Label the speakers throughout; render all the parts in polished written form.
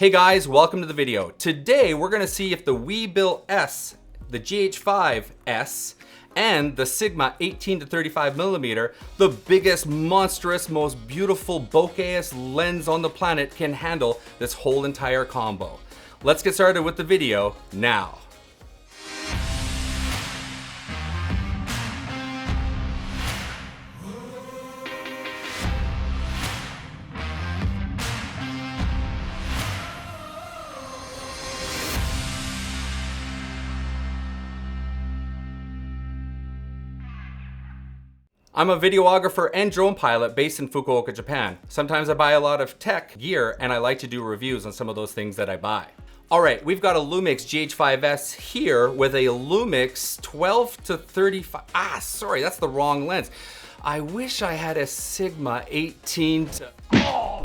Speaker 1: Hey guys, welcome to the video. Today we're gonna see if the Weebill S, the GH5S, and the Sigma 18 to 35 millimeter, the biggest, monstrous, most beautiful, bokeh-est lens on the planet, can handle this whole entire combo. Let's get started with the video now. I'm a videographer and drone pilot based in Fukuoka, Japan. Sometimes I buy a lot of tech gear and I like to do reviews on some of those things that I buy. All right, we've got a Lumix GH5S here with a Lumix 12 to 35. Sorry, that's the wrong lens. I wish I had a Sigma 18 to... Oh!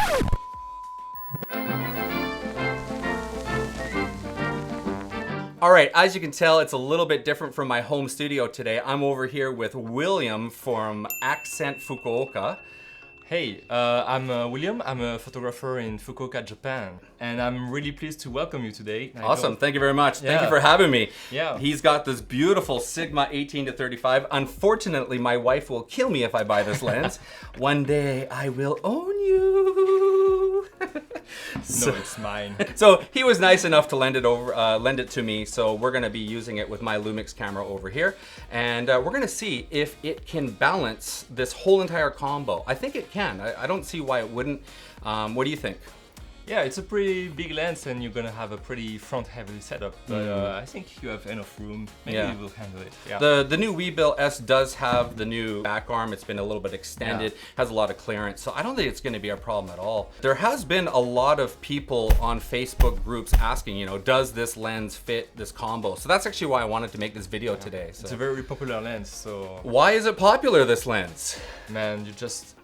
Speaker 1: All right, as you can tell, it's a little bit different from my home studio today. I'm over here with William from Accent Fukuoka.
Speaker 2: Hey, I'm William. I'm a photographer in Fukuoka, Japan. And I'm really pleased to welcome you today.
Speaker 1: Awesome, thank you very much. Thank you for having me.
Speaker 2: Yeah.
Speaker 1: He's got this beautiful Sigma 18 to 35. Unfortunately, my wife will kill me if I buy this lens. One day I will own you.
Speaker 2: No, it's mine.
Speaker 1: So he was nice enough to lend it to me. So we're gonna be using it with my Lumix camera over here. And we're gonna see if it can balance this whole entire combo. I think it can. I don't see why it wouldn't. What do you think?
Speaker 2: Yeah, it's a pretty big lens and you're gonna have a pretty front-heavy setup. But I think you have enough room. Maybe you will handle it. Yeah.
Speaker 1: The new Weebill S does have the new back arm. It's been a little bit extended, has a lot of clearance. So I don't think it's gonna be a problem at all. There has been a lot of people on Facebook groups asking, you know, does this lens fit this combo? So that's actually why I wanted to make this video today. So.
Speaker 2: It's a very popular lens, so...
Speaker 1: Why is it popular, this lens?
Speaker 2: Man,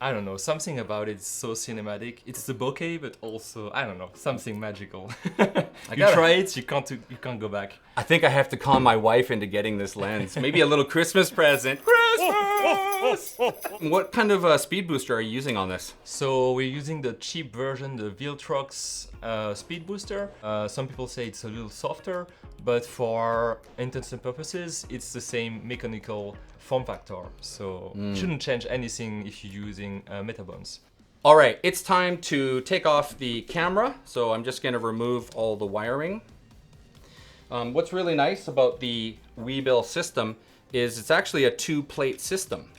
Speaker 2: I don't know, something about it is so cinematic. It's the bokeh, but also, I don't know, something magical. You try it, you can't go back.
Speaker 1: I think I have to con my wife into getting this lens. Maybe a little Christmas present. Christmas! What kind of speed booster are you using on this?
Speaker 2: So we're using the cheap version, the Viltrox speed booster. Some people say it's a little softer, but for intents and purposes, it's the same mechanical form factor. So it shouldn't change anything if you're using Metabones.
Speaker 1: All right, it's time to take off the camera. So I'm just gonna remove all the wiring. What's really nice about the Weebill system is it's actually a 2-plate system.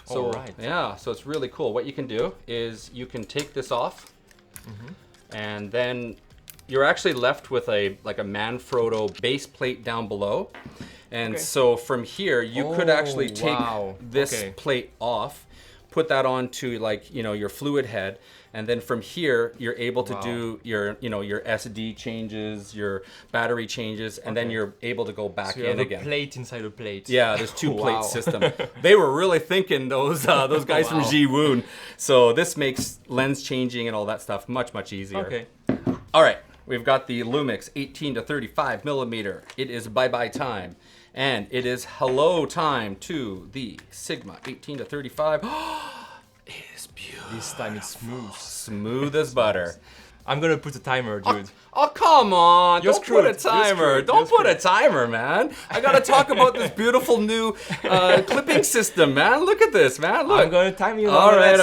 Speaker 1: So, yeah, so it's really cool. What you can do is you can take this off and then you're actually left with like a Manfrotto base plate down below. And so from here, you could actually take this plate off, put that onto, like, you know, your fluid head, and then from here you're able to do your, you know, your SD changes, your battery changes, and then you're able to go back
Speaker 2: so you
Speaker 1: in
Speaker 2: have
Speaker 1: again.
Speaker 2: A plate inside a plate.
Speaker 1: Yeah, there's 2-plate system. They were really thinking, those guys from Zhiyun. So this makes lens changing and all that stuff much easier.
Speaker 2: Okay.
Speaker 1: All right, we've got the Lumix 18 to 35 millimeter. It is bye-bye time. And it is hello time to the Sigma 18 to 35. It is beautiful.
Speaker 2: This time it's smooth.
Speaker 1: Smooth as butter.
Speaker 2: I'm gonna put a timer, dude.
Speaker 1: Oh, come on.
Speaker 2: You're
Speaker 1: Don't put a
Speaker 2: screwed.
Speaker 1: timer. Don't put a timer, man. I gotta talk about this beautiful new clipping system, man. Look at this, man. Look.
Speaker 2: I'm gonna time you.
Speaker 1: All right.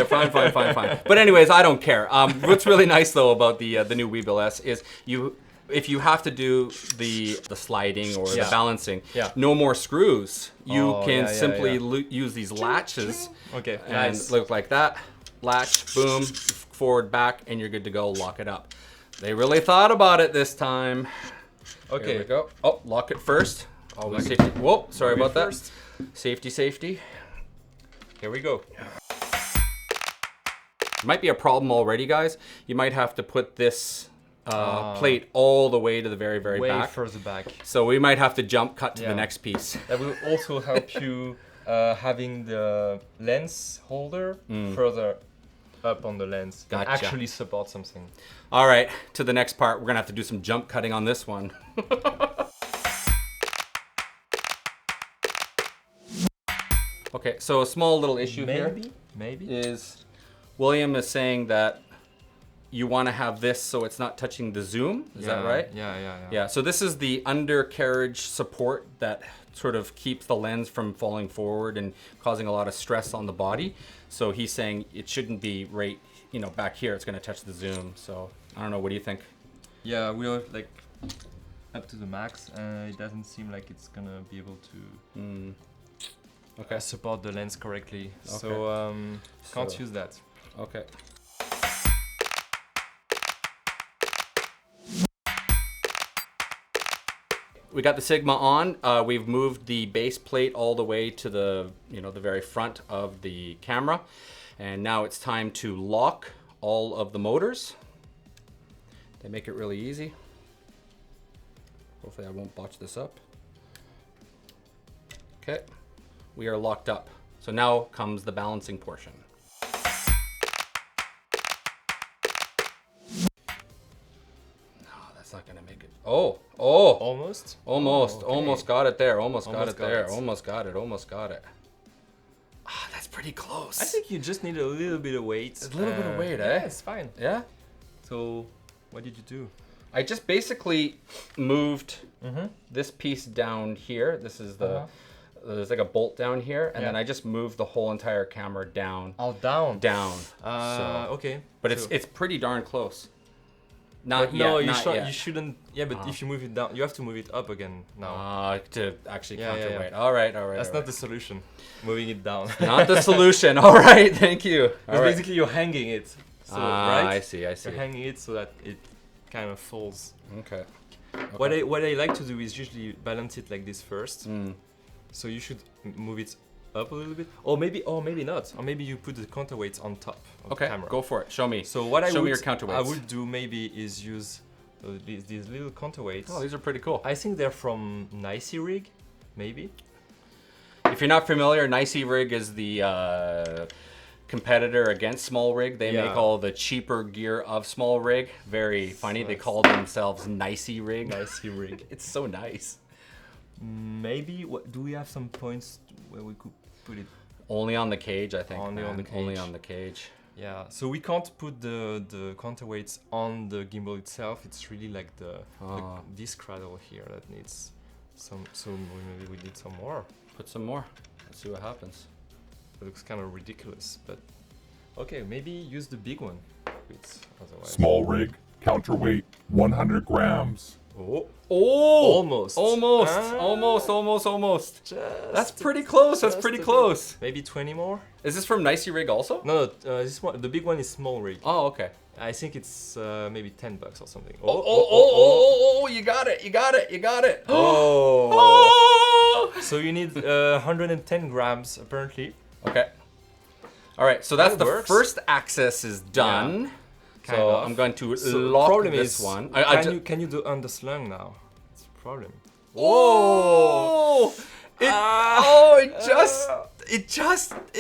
Speaker 1: Fine. But anyways, I don't care. What's really nice though about the new Weebill S is if you have to do the sliding or the balancing, no more screws. You can simply use these latches and look like that. Latch, boom, forward, back, and you're good to go. Lock it up. They really thought about it this time.
Speaker 2: Okay.
Speaker 1: Here we go. Oh, lock it first. Always safety. Whoa, sorry about that. Safety.
Speaker 2: Here we go.
Speaker 1: Might be a problem already, guys. You might have to put this plate all the way to the very back.
Speaker 2: Way further back.
Speaker 1: So we might have to jump cut to the next piece.
Speaker 2: That will also help you having the lens holder further up on the lens.
Speaker 1: Gotcha.
Speaker 2: Actually support something.
Speaker 1: All right, to the next part. We're gonna have to do some jump cutting on this one. Okay, so a small little issue here
Speaker 2: maybe
Speaker 1: is William is saying that you want to have this so it's not touching the zoom. Is that right?
Speaker 2: Yeah.
Speaker 1: Yeah, so this is the undercarriage support that sort of keeps the lens from falling forward and causing a lot of stress on the body. So he's saying it shouldn't be right, you know, back here. It's going to touch the zoom. So I don't know. What do you think?
Speaker 2: Yeah, we're like up to the max. It doesn't seem like it's gonna be able to support the lens correctly.
Speaker 1: Okay.
Speaker 2: So can't use that.
Speaker 1: Okay. We got the Sigma on. We've moved the base plate all the way to the, you know, the very front of the camera. And now it's time to lock all of the motors. They make it really easy. Hopefully I won't botch this up. Okay, we are locked up. So now comes the balancing portion. No, that's not gonna make it. Oh,
Speaker 2: Almost?
Speaker 1: almost,
Speaker 2: Oh, okay.
Speaker 1: almost got it there. Almost got
Speaker 2: Almost
Speaker 1: it
Speaker 2: got
Speaker 1: there.
Speaker 2: it.
Speaker 1: Almost got it. Almost got it. Ah, that's pretty close.
Speaker 2: I think you just need a little bit of weight.
Speaker 1: A little bit of weight,
Speaker 2: yeah,
Speaker 1: eh?
Speaker 2: it's fine.
Speaker 1: Yeah.
Speaker 2: So, what did you do?
Speaker 1: I just basically moved this piece down here. This is the, there's like a bolt down here, and then I just moved the whole entire camera down.
Speaker 2: Oh, down.
Speaker 1: Down.
Speaker 2: Okay.
Speaker 1: But
Speaker 2: So-
Speaker 1: it's pretty darn close. Not
Speaker 2: But
Speaker 1: yet.
Speaker 2: no,
Speaker 1: not yet.
Speaker 2: you shouldn't. Yeah, but if you move it down, you have to move it up again now.
Speaker 1: To actually
Speaker 2: Yeah, yeah,
Speaker 1: counterweight.
Speaker 2: yeah.
Speaker 1: All right, all right.
Speaker 2: That's
Speaker 1: all
Speaker 2: not
Speaker 1: right.
Speaker 2: the solution. Moving it down.
Speaker 1: Not the solution. All right, thank you. All
Speaker 2: Because
Speaker 1: right.
Speaker 2: basically you're hanging it. So, right?
Speaker 1: I see. I see.
Speaker 2: You're hanging it so that it kind of falls.
Speaker 1: Okay.
Speaker 2: What I like to do is usually balance it like this first. So you should move it up a little bit, or maybe not, or maybe you put the counterweights on top of the camera.
Speaker 1: Go for it. Show me.
Speaker 2: So what
Speaker 1: Show me your counterweights.
Speaker 2: I would do maybe is use these little counterweights.
Speaker 1: Oh, these are pretty cool.
Speaker 2: I think they're from SmallRig, maybe.
Speaker 1: If you're not familiar, SmallRig is the competitor against SmallRig. They make all the cheaper gear of SmallRig. Very funny. They call themselves SmallRig.
Speaker 2: SmallRig.
Speaker 1: It's so nice.
Speaker 2: Maybe. Do we have some points where we could put it?
Speaker 1: Only on the cage, I think.
Speaker 2: Only on
Speaker 1: man.
Speaker 2: the
Speaker 1: Only
Speaker 2: cage.
Speaker 1: on the cage.
Speaker 2: Yeah. So we can't put the counterweights on the gimbal itself. It's really like this cradle here that needs some. So maybe we need some more.
Speaker 1: Put some more. Let's see what happens.
Speaker 2: It looks kind of ridiculous, but okay, maybe use the big one. It's otherwise.
Speaker 3: SmallRig Counterweight 100 grams.
Speaker 2: Oh,
Speaker 1: Almost.
Speaker 2: Ah.
Speaker 1: Almost. That's pretty close. That's pretty close.
Speaker 2: Maybe 20 more.
Speaker 1: Is this from SmallRig also?
Speaker 2: No, this one, the big one is SmallRig.
Speaker 1: Oh, okay.
Speaker 2: I think it's maybe $10 or something.
Speaker 1: Oh, you got it.
Speaker 2: Oh. So you need 110 grams apparently.
Speaker 1: Okay. All right, so that's
Speaker 2: That
Speaker 1: the
Speaker 2: works.
Speaker 1: first axis is done.
Speaker 2: Yeah,
Speaker 1: so
Speaker 2: kind of.
Speaker 1: I'm going to
Speaker 2: So
Speaker 1: lock
Speaker 2: problem
Speaker 1: this
Speaker 2: is,
Speaker 1: one.
Speaker 2: Can you do underslung now? It's a problem.
Speaker 1: Whoa! It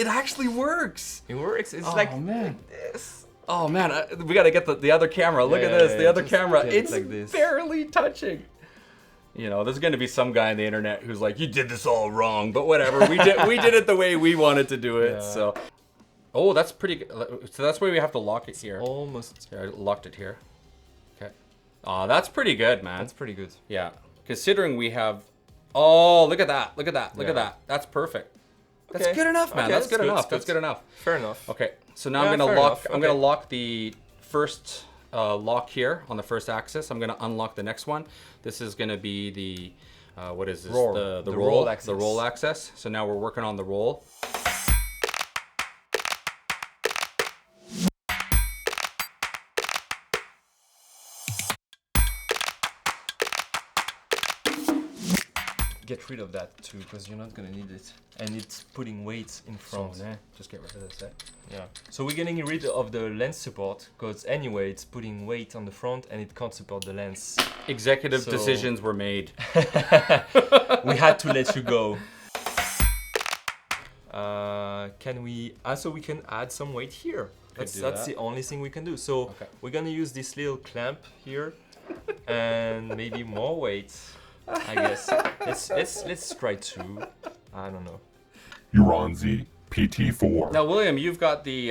Speaker 1: actually works.
Speaker 2: It works. It's
Speaker 1: Oh,
Speaker 2: like
Speaker 1: man.
Speaker 2: this.
Speaker 1: Oh man, we gotta get the other camera. Look at
Speaker 2: Yeah,
Speaker 1: this,
Speaker 2: yeah,
Speaker 1: the
Speaker 2: yeah,
Speaker 1: other
Speaker 2: just
Speaker 1: camera.
Speaker 2: get it
Speaker 1: It's
Speaker 2: like this.
Speaker 1: barely touching. You know, there's gonna be some guy on the internet who's like, "You did this all wrong," but whatever. We did it the way we wanted to do it.
Speaker 2: Yeah.
Speaker 1: So, oh, that's pretty good. So that's why we have to lock it here.
Speaker 2: Almost.
Speaker 1: Here, I locked it here. Okay. Oh, that's pretty good, man.
Speaker 2: That's pretty good.
Speaker 1: Yeah, considering we have. Oh, look at that! Look at that! Look at
Speaker 2: Yeah.
Speaker 1: that! That's perfect. That's
Speaker 2: Okay.
Speaker 1: good enough, man.
Speaker 2: Okay,
Speaker 1: that's good enough.
Speaker 2: that's
Speaker 1: That's good enough.
Speaker 2: Fair enough.
Speaker 1: Okay, so now
Speaker 2: Yeah,
Speaker 1: I'm gonna
Speaker 2: fair
Speaker 1: lock.
Speaker 2: enough.
Speaker 1: I'm gonna
Speaker 2: Okay.
Speaker 1: lock the first lock here on the first axis. I'm gonna unlock the next one. This is gonna be the what is this?
Speaker 2: Roll.
Speaker 1: The
Speaker 2: The
Speaker 1: roll.
Speaker 2: roll axis.
Speaker 1: The roll axis. So now we're working on the roll.
Speaker 2: Get rid of that too, because you're not gonna need it, and it's putting weight in front.
Speaker 1: Just get rid of this.
Speaker 2: Yeah. So we're getting rid of the lens support, because anyway, it's putting weight on the front, and it can't support the lens.
Speaker 1: Executive
Speaker 2: So-
Speaker 1: decisions were made.
Speaker 2: We had to let you go. Can we? So we can add some weight here. That's
Speaker 1: do that.
Speaker 2: the only thing we can do. So
Speaker 1: Okay.
Speaker 2: we're gonna use this little clamp here, and maybe more weight. I guess. Let's try 2. I don't know.
Speaker 3: Uranzi PT4.
Speaker 1: Now, William, you've got the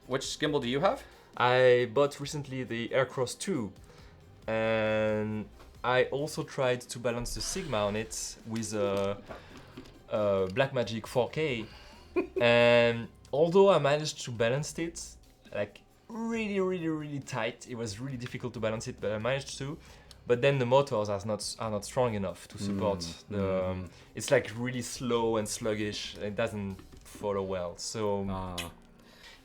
Speaker 1: which gimbal do you have?
Speaker 2: I bought recently the Aircross 2, and I also tried to balance the Sigma on it with a Blackmagic 4K, and although I managed to balance it like really tight, it was really difficult to balance it, but I managed to. But then the motors are not strong enough to support the. It's like really slow and sluggish. It doesn't follow well. So.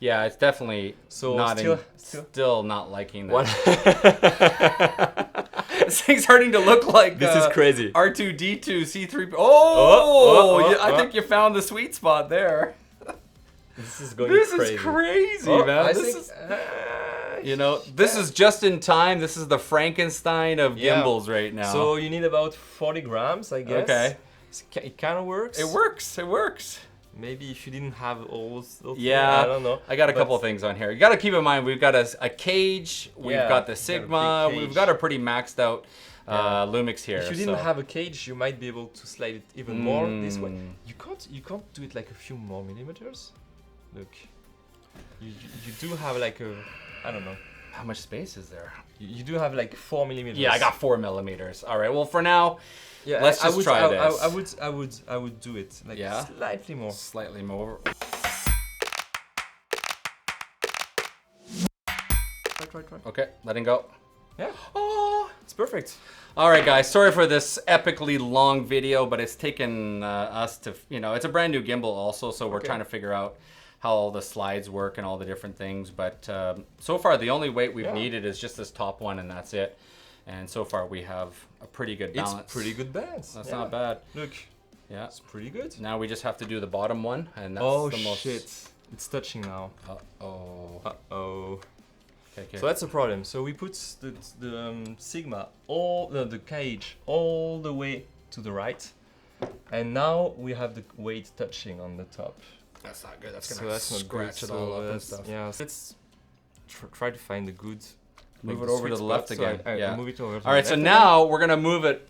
Speaker 1: Yeah, it's definitely still not liking that. This thing's starting to look like
Speaker 2: this is crazy.
Speaker 1: R2D2 C3. Oh, I think you found the sweet spot there.
Speaker 2: This is going
Speaker 1: This
Speaker 2: crazy.
Speaker 1: is crazy,
Speaker 2: Oh,
Speaker 1: man.
Speaker 2: I
Speaker 1: This
Speaker 2: think,
Speaker 1: is, you know, this is just in time. This is the Frankenstein of gimbals right now.
Speaker 2: So you need about 40 grams, I guess.
Speaker 1: Okay.
Speaker 2: It kind of works.
Speaker 1: It works. It works.
Speaker 2: Maybe if you didn't have all those
Speaker 1: Yeah,
Speaker 2: I don't know.
Speaker 1: I got a couple of things on here. You got to keep in mind, we've got a cage, we've got the Sigma,
Speaker 2: big
Speaker 1: we've
Speaker 2: cage.
Speaker 1: got a pretty maxed out Lumix here.
Speaker 2: If you didn't have a cage, you might be able to slide it even more this way. You can't do it like a few more millimeters. Look, you do have like a, I don't know.
Speaker 1: How much space is there?
Speaker 2: You do have like 4 millimeters.
Speaker 1: Yeah, I got 4 millimeters. All right, well for now,
Speaker 2: yeah,
Speaker 1: let's just try this.
Speaker 2: I would do it like slightly more.
Speaker 1: Slightly more.
Speaker 2: Try.
Speaker 1: Okay, letting go.
Speaker 2: Yeah.
Speaker 1: Oh,
Speaker 2: It's perfect.
Speaker 1: all right, guys. Sorry for this epically long video, but it's taken us to, it's a brand new gimbal also, so we're trying to figure out how all the slides work and all the different things. But so far, the only weight we've needed is just this top one, and that's it. And so far, we have a pretty good balance.
Speaker 2: It's pretty good balance.
Speaker 1: That's not bad.
Speaker 2: Look,
Speaker 1: Yeah.
Speaker 2: it's pretty good.
Speaker 1: Now we just have to do the bottom one, and that's the most.
Speaker 2: Shit! It's touching now.
Speaker 1: Uh-oh. Okay.
Speaker 2: So that's the problem. So we put the Sigma, the cage, all the way to the right, and now we have the weight touching on the top.
Speaker 1: That's not good. That's
Speaker 2: So
Speaker 1: gonna
Speaker 2: that's not
Speaker 1: scratch
Speaker 2: good.
Speaker 1: it all
Speaker 2: So
Speaker 1: up and
Speaker 2: that's-
Speaker 1: stuff.
Speaker 2: Yeah. So let's try to find the good.
Speaker 1: Move
Speaker 2: like
Speaker 1: it
Speaker 2: the
Speaker 1: over
Speaker 2: sweet
Speaker 1: to the left
Speaker 2: spot. So
Speaker 1: again.
Speaker 2: I move it over to
Speaker 1: All right.
Speaker 2: the
Speaker 1: So
Speaker 2: left
Speaker 1: now we're gonna move it.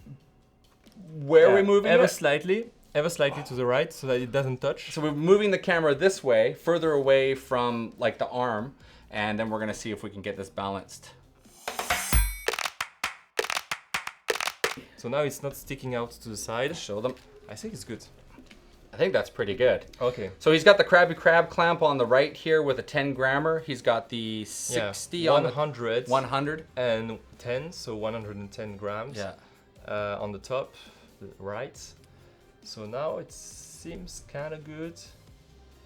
Speaker 1: Where are we moving
Speaker 2: ever
Speaker 1: it?
Speaker 2: slightly to the right, so that it doesn't touch.
Speaker 1: So we're moving the camera this way, further away from like the arm, and then we're gonna see if we can get this balanced.
Speaker 2: So now it's not sticking out to the side.
Speaker 1: Show them.
Speaker 2: I think it's good.
Speaker 1: I think that's pretty good.
Speaker 2: Okay.
Speaker 1: So he's got the Crabby Crab clamp on the right here with a 10 grammer. He's got the 60 on the
Speaker 2: 100.
Speaker 1: 100.
Speaker 2: And 10, so 110 grams.
Speaker 1: Yeah.
Speaker 2: On the top, the right. So now it seems kind of good.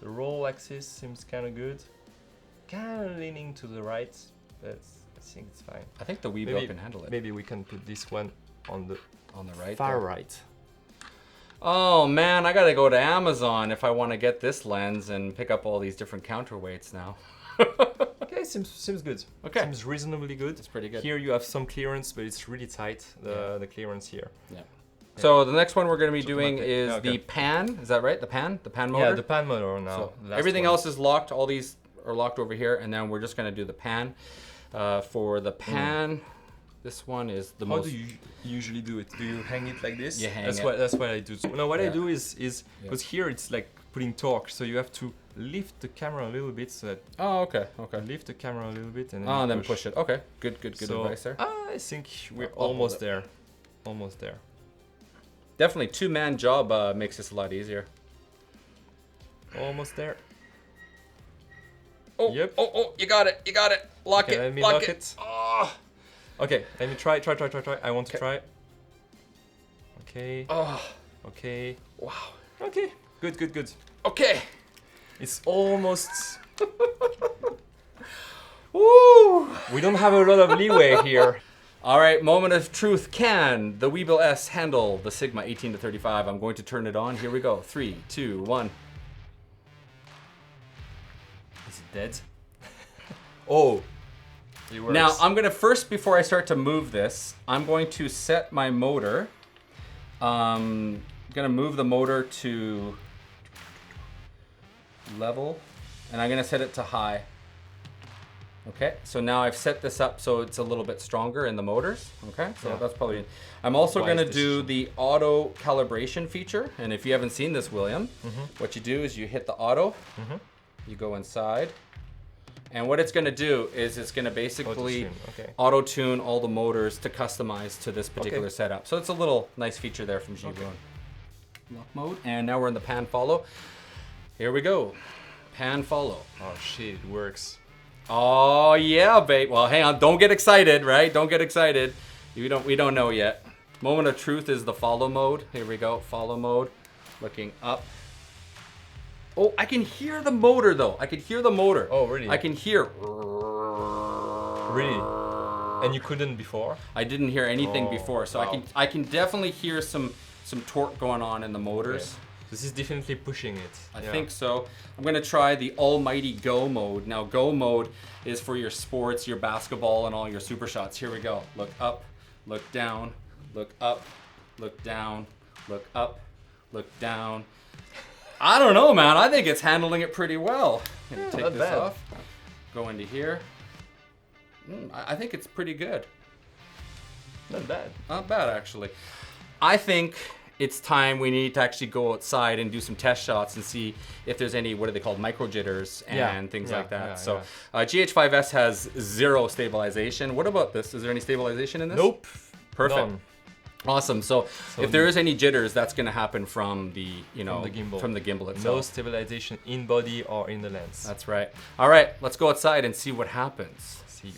Speaker 2: The roll axis seems kind of good. Kind of leaning to the right, but I think it's fine.
Speaker 1: I think the Weebill can handle it.
Speaker 2: Maybe we can put this one on the
Speaker 1: right.
Speaker 2: far
Speaker 1: there.
Speaker 2: right.
Speaker 1: Oh man, I gotta go to Amazon if I want to get this lens and pick up all these different counterweights now.
Speaker 2: Okay, seems good.
Speaker 1: Okay.
Speaker 2: Seems reasonably good.
Speaker 1: It's pretty good.
Speaker 2: Here you have some clearance, but it's really tight, the clearance here.
Speaker 1: Yeah. So the next one we're going to be doing
Speaker 2: automatic.
Speaker 1: is
Speaker 2: Okay.
Speaker 1: the pan. Is that right? The pan motor?
Speaker 2: Yeah, the pan motor now.
Speaker 1: So
Speaker 2: last
Speaker 1: everything
Speaker 2: one.
Speaker 1: else is locked. All these are locked over here, and then we're just going to do the pan. For the pan, this one is the
Speaker 2: How
Speaker 1: most.
Speaker 2: do you usually do it? Do you hang it like this?
Speaker 1: You hang
Speaker 2: that's
Speaker 1: it.
Speaker 2: That's what I do. So, no, what I
Speaker 1: Yeah.
Speaker 2: do is because here it's like putting torque, so you have to lift the camera a little bit, so that
Speaker 1: Oh, okay.
Speaker 2: lift the camera a little bit and then,
Speaker 1: Oh, and then push it. Okay. Good
Speaker 2: So,
Speaker 1: advice there.
Speaker 2: I think we're
Speaker 1: I'll hold
Speaker 2: almost
Speaker 1: it.
Speaker 2: there. Almost there.
Speaker 1: Definitely two-man job makes this a lot easier.
Speaker 2: Almost there.
Speaker 1: Oh,
Speaker 2: Yep.
Speaker 1: oh, you got it. Lock
Speaker 2: Okay,
Speaker 1: it.
Speaker 2: let me
Speaker 1: lock
Speaker 2: lock
Speaker 1: it.
Speaker 2: it.
Speaker 1: Oh.
Speaker 2: Okay, let me try. I want to try. Okay.
Speaker 1: Oh.
Speaker 2: Okay.
Speaker 1: Wow.
Speaker 2: Okay. Good.
Speaker 1: Okay.
Speaker 2: It's almost.
Speaker 1: Woo.
Speaker 2: We don't have a lot of leeway here.
Speaker 1: All right, moment of truth. Can the Weebill S handle the Sigma 18 to 35? I'm going to turn it on. Here we go. 3, 2, 1.
Speaker 2: Is it dead? Oh. It works.
Speaker 1: Now, I'm going to first, before I start to move this, I'm going to set my motor. I'm going to move the motor to level, and I'm going to set it to high. Okay, so now I've set this up so it's a little bit stronger in the motors. Okay, so that's probably. I'm also
Speaker 2: Wise
Speaker 1: going to do
Speaker 2: decision.
Speaker 1: the auto calibration feature, and if you haven't seen this, William, what you do is you hit the auto, you go inside, And what it's going to do is it's going to basically
Speaker 2: Okay.
Speaker 1: auto-tune all the motors to customize to this particular
Speaker 2: Okay.
Speaker 1: setup. So it's a little nice feature there from Zhiyun. Lock mode, and now we're in the pan follow. Here we go, pan follow.
Speaker 2: Oh shit, it works.
Speaker 1: Oh yeah, babe. Well, hang on, don't get excited, right? Don't get excited. We don't know yet. Moment of truth is the follow mode. Here we go, follow mode. Looking up. Oh, I can hear the motor though. I can hear the motor.
Speaker 2: Oh, really?
Speaker 1: I can hear.
Speaker 2: Really? And you couldn't before?
Speaker 1: I didn't hear anything
Speaker 2: Oh,
Speaker 1: before, so
Speaker 2: wow.
Speaker 1: I can definitely hear some torque going on in the motors.
Speaker 2: Okay. This is definitely pushing it.
Speaker 1: I think so. I'm gonna try the almighty go mode. Now go mode is for your sports, your basketball, and all your super shots. Here we go. Look up, look down, look up, look down, look up, look down. I don't know, man. I think it's handling it pretty well. I'm gonna take
Speaker 2: not
Speaker 1: this
Speaker 2: bad.
Speaker 1: off. Go into here. I think it's pretty good.
Speaker 2: Not bad.
Speaker 1: Not bad, actually. I think it's time we need to actually go outside and do some test shots and see if there's any, what are they called, micro jitters and things like that. So GH5S has 0 stabilization. What about this? Is there any stabilization in this?
Speaker 2: Nope.
Speaker 1: Perfect.
Speaker 2: None.
Speaker 1: Awesome. So if there is any jitters, that's going to happen from the,
Speaker 2: From the gimbal.
Speaker 1: itself.
Speaker 2: No stabilization in body or in the lens.
Speaker 1: That's right. All right, let's go outside and see what happens.
Speaker 2: See you.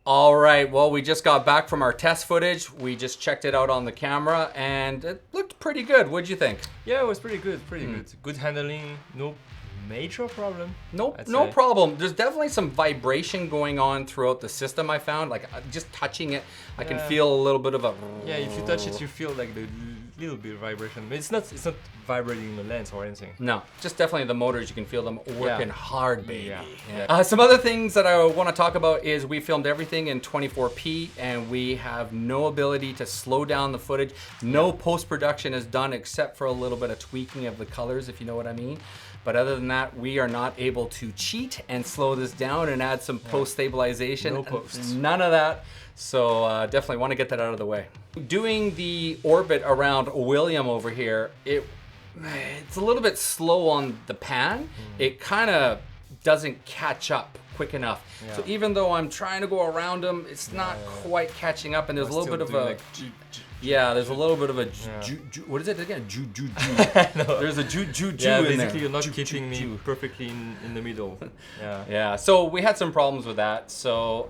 Speaker 1: All right, well, we just got back from our test footage. We just checked it out on the camera and it looked pretty good. What'd you think?
Speaker 2: Yeah, it was pretty good, Good handling, no major problem.
Speaker 1: Nope,
Speaker 2: I'd
Speaker 1: no
Speaker 2: say.
Speaker 1: problem. There's definitely some vibration going on throughout the system, I found. Like just touching it, I can
Speaker 2: Yeah.
Speaker 1: feel a little bit of a...
Speaker 2: Yeah, if you touch it, you feel like the little bit of vibration. But it's not vibrating the lens or anything.
Speaker 1: No, just definitely the motors, you can feel them working
Speaker 2: Yeah.
Speaker 1: hard, baby.
Speaker 2: Yeah.
Speaker 1: Some other things that I want to talk about is we filmed everything in 24p and we have no ability to slow down the footage. No post-production is done except for a little bit of tweaking of the colors, if you know what I mean. But other than that, we are not able to cheat and slow this down and add some post-stabilization.
Speaker 2: No posts.
Speaker 1: None of that. So definitely want to get that out of the way. Doing the orbit around William over here, it's a little bit slow on the pan. It kind of doesn't catch up quick enough.
Speaker 2: Yeah.
Speaker 1: So even though I'm trying to go around him, it's not quite catching up, and there's a little bit of a... there's a little bit of a... what is it again? There's a ju in there.
Speaker 2: basically you're not keeping me perfectly in the middle. Yeah.
Speaker 1: Yeah, so we had some problems with that. So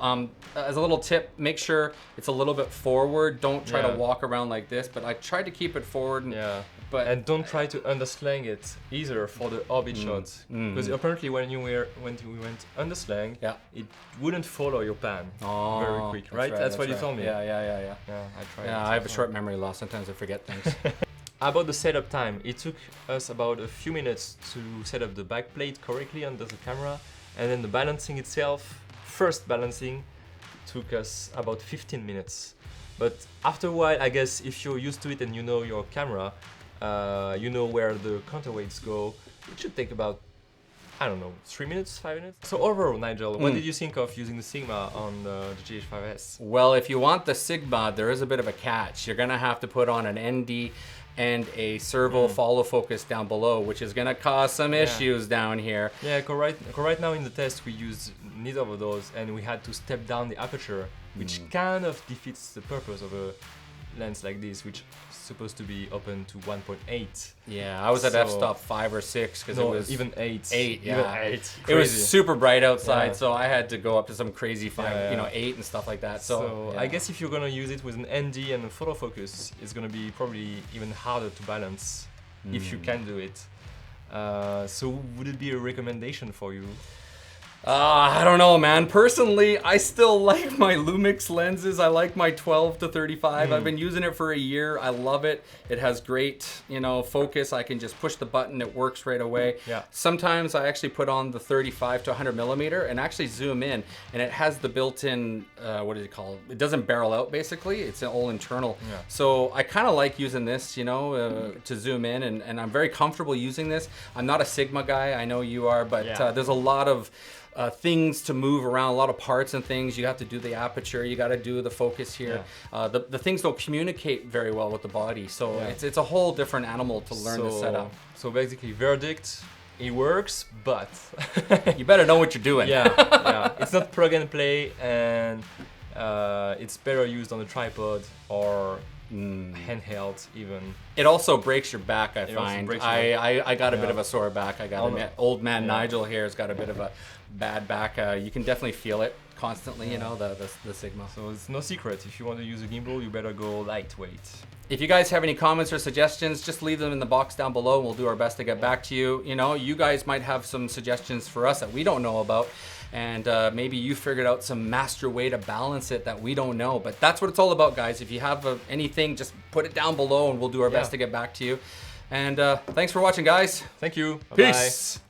Speaker 1: as a little tip, make sure it's a little bit forward. Don't try to
Speaker 2: Yeah.
Speaker 1: walk around like this, but I tried to keep it forward.
Speaker 2: Yeah.
Speaker 1: But
Speaker 2: And don't try to underslang it either for the orbit shots, because apparently when you went underslang,
Speaker 1: Yeah.
Speaker 2: it wouldn't follow your pan
Speaker 1: Oh,
Speaker 2: very quick, right? That's what you told me.
Speaker 1: Yeah.
Speaker 2: Yeah, I tried.
Speaker 1: Yeah, I have a short memory loss. Sometimes I forget things.
Speaker 2: About the setup time, it took us about a few minutes to set up the back plate correctly under the camera, and then the balancing itself, first balancing, took us about 15 minutes. But after a while, I guess if you're used to it and you know your camera, you know where the counterweights go, it should take about I don't know, 3 minutes, 5 minutes? So overall, Nigel, what did you think of using the Sigma on the GH5S?
Speaker 1: Well, if you want the Sigma, there is a bit of a catch. You're gonna have to put on an ND and a servo follow focus down below, which is gonna cause some issues down here.
Speaker 2: Yeah, right now in the test we used neither of those, and we had to step down the aperture, which kind of defeats the purpose of a lens like this, which is supposed to be open to 1.8.
Speaker 1: Yeah, I was at f-stop 5 or 6 because it was
Speaker 2: even 8.
Speaker 1: 8, yeah.
Speaker 2: Even 8.
Speaker 1: It was
Speaker 2: Crazy.
Speaker 1: super bright outside,
Speaker 2: Yeah.
Speaker 1: so I had to go up to some crazy 5,
Speaker 2: Yeah, yeah.
Speaker 1: 8 and stuff like that.
Speaker 2: So
Speaker 1: yeah.
Speaker 2: I guess if you're gonna use it with an ND and a photo focus, it's gonna be probably even harder to balance if you can do it. So would it be a recommendation for you?
Speaker 1: I don't know, man. Personally, I still like my Lumix lenses. I like my 12 to 35. I've been using it for a year. I love it. It has great, focus. I can just push the button. It works right away.
Speaker 2: Yeah.
Speaker 1: Sometimes I actually put on the 35 to 100 millimeter and actually zoom in, and it has the built-in, what is it called? It doesn't barrel out, basically. It's all internal.
Speaker 2: Yeah.
Speaker 1: So I kind of like using this, to zoom in, and I'm very comfortable using this. I'm not a Sigma guy. I know you are, but there's a lot of things to move around, a lot of parts and things. You have to do the aperture, you got to do the focus here. The things don't communicate very well with the body, so it's a whole different animal to learn the setup.
Speaker 2: So basically, verdict, it works, but
Speaker 1: You better know what you're doing.
Speaker 2: yeah, it's not plug and play, and it's better used on a tripod or handheld even.
Speaker 1: It also breaks your back, I
Speaker 2: also
Speaker 1: find.
Speaker 2: breaks your back.
Speaker 1: I got a bit of a sore back. I got
Speaker 2: Oh,
Speaker 1: to admit. Old man Nigel here has got a bit of a bad back. You can definitely feel it constantly, the Sigma.
Speaker 2: So it's no secret, if you want to use a gimbal, you better go lightweight.
Speaker 1: If you guys have any comments or suggestions, just leave them in the box down below and we'll do our best to get back to you. You guys might have some suggestions for us that we don't know about. And maybe you figured out some master way to balance it that we don't know. But that's what it's all about, guys. If you have anything, just put it down below and we'll do our best to get back to you. And thanks for watching, guys.
Speaker 2: Thank you.
Speaker 1: Peace.
Speaker 2: Bye-bye.